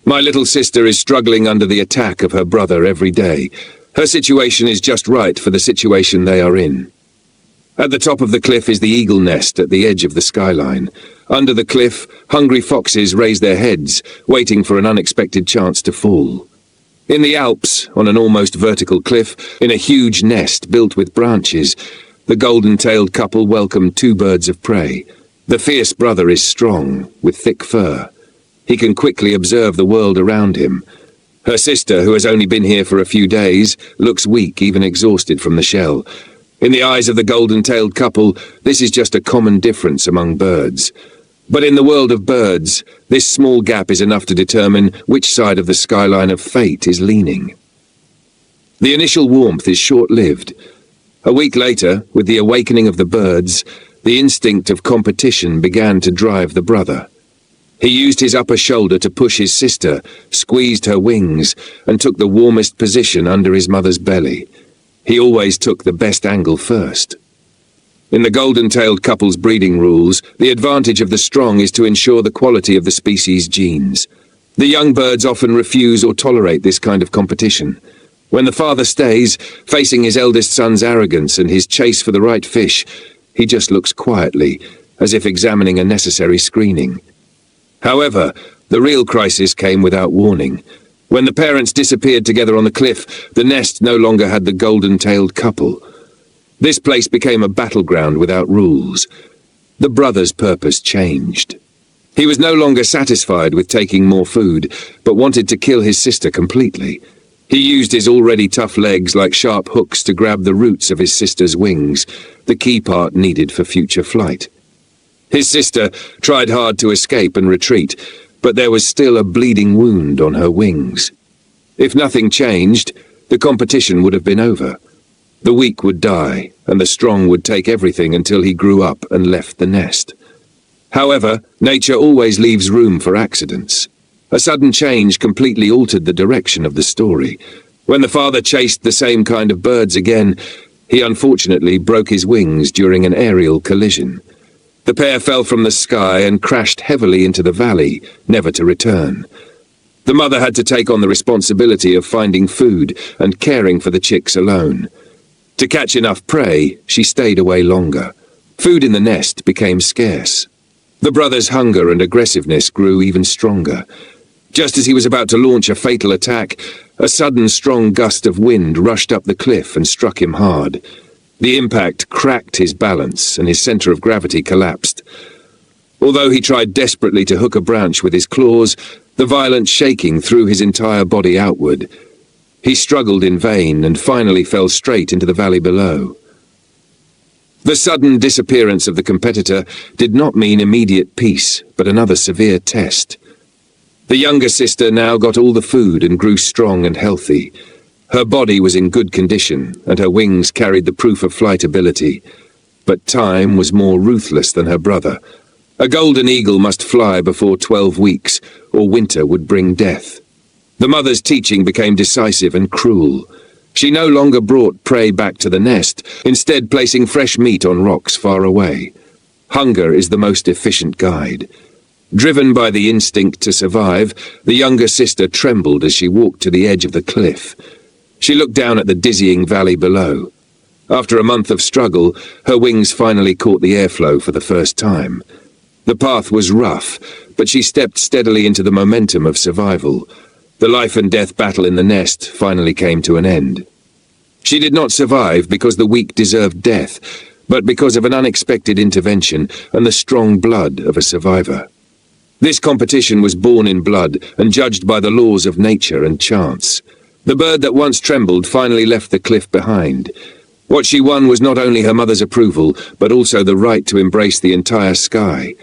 My little sister is struggling under the attack of her brother every day. Her situation is just right for the situation they are in. At the top of the cliff is the eagle nest at the edge of the skyline. Under the cliff, hungry foxes raise their heads, waiting for an unexpected chance to fall. In the Alps, on an almost vertical cliff, in a huge nest built with branches, the golden-tailed couple welcome two birds of prey. The fierce brother is strong, with thick fur. He can quickly observe the world around him. Her sister, who has only been here for a few days, looks weak, even exhausted from the shell. In the eyes of the golden-tailed couple, this is just a common difference among birds. But in the world of birds, this small gap is enough to determine which side of the skyline of fate is leaning. The initial warmth is short-lived. A week later, with the awakening of the birds, the instinct of competition began to drive the brother. He used his upper shoulder to push his sister, squeezed her wings, and took the warmest position under his mother's belly. He always took the best angle first. In the golden-tailed couple's breeding rules, the advantage of the strong is to ensure the quality of the species' genes. The young birds often refuse or tolerate this kind of competition. When the father stays, facing his eldest son's arrogance and his chase for the right fish, he just looks quietly, as if examining a necessary screening. However, the real crisis came without warning. When the parents disappeared together on the cliff, the nest no longer had the golden-tailed couple. This place became a battleground without rules. The brother's purpose changed. He was no longer satisfied with taking more food, but wanted to kill his sister completely. He used his already tough legs like sharp hooks to grab the roots of his sister's wings, the key part needed for future flight. His sister tried hard to escape and retreat, but there was still a bleeding wound on her wings. If nothing changed, the competition would have been over. The weak would die, and the strong would take everything until he grew up and left the nest. However, nature always leaves room for accidents. A sudden change completely altered the direction of the story. When the father chased the same kind of birds again, he unfortunately broke his wings during an aerial collision. The pair fell from the sky and crashed heavily into the valley, never to return. The mother had to take on the responsibility of finding food and caring for the chicks alone. To catch enough prey, she stayed away longer. Food in the nest became scarce. The brother's hunger and aggressiveness grew even stronger. Just as he was about to launch a fatal attack, a sudden strong gust of wind rushed up the cliff and struck him hard. The impact cracked his balance, and his center of gravity collapsed. Although he tried desperately to hook a branch with his claws, the violent shaking threw his entire body outward. He struggled in vain and finally fell straight into the valley below. The sudden disappearance of the competitor did not mean immediate peace, but another severe test. The younger sister now got all the food and grew strong and healthy. Her body was in good condition, and her wings carried the proof of flight ability. But time was more ruthless than her brother. A golden eagle must fly before 12 weeks, or winter would bring death. The mother's teaching became decisive and cruel. She no longer brought prey back to the nest, instead placing fresh meat on rocks far away. Hunger is the most efficient guide. Driven by the instinct to survive, the younger sister trembled as she walked to the edge of the cliff. She looked down at the dizzying valley below. After a month of struggle, her wings finally caught the airflow for the first time. The path was rough, but she stepped steadily into the momentum of survival. The life-and-death battle in the nest finally came to an end. She did not survive because the weak deserved death, but because of an unexpected intervention and the strong blood of a survivor. This competition was born in blood and judged by the laws of nature and chance. The bird that once trembled finally left the cliff behind. What she won was not only her mother's approval, but also the right to embrace the entire sky.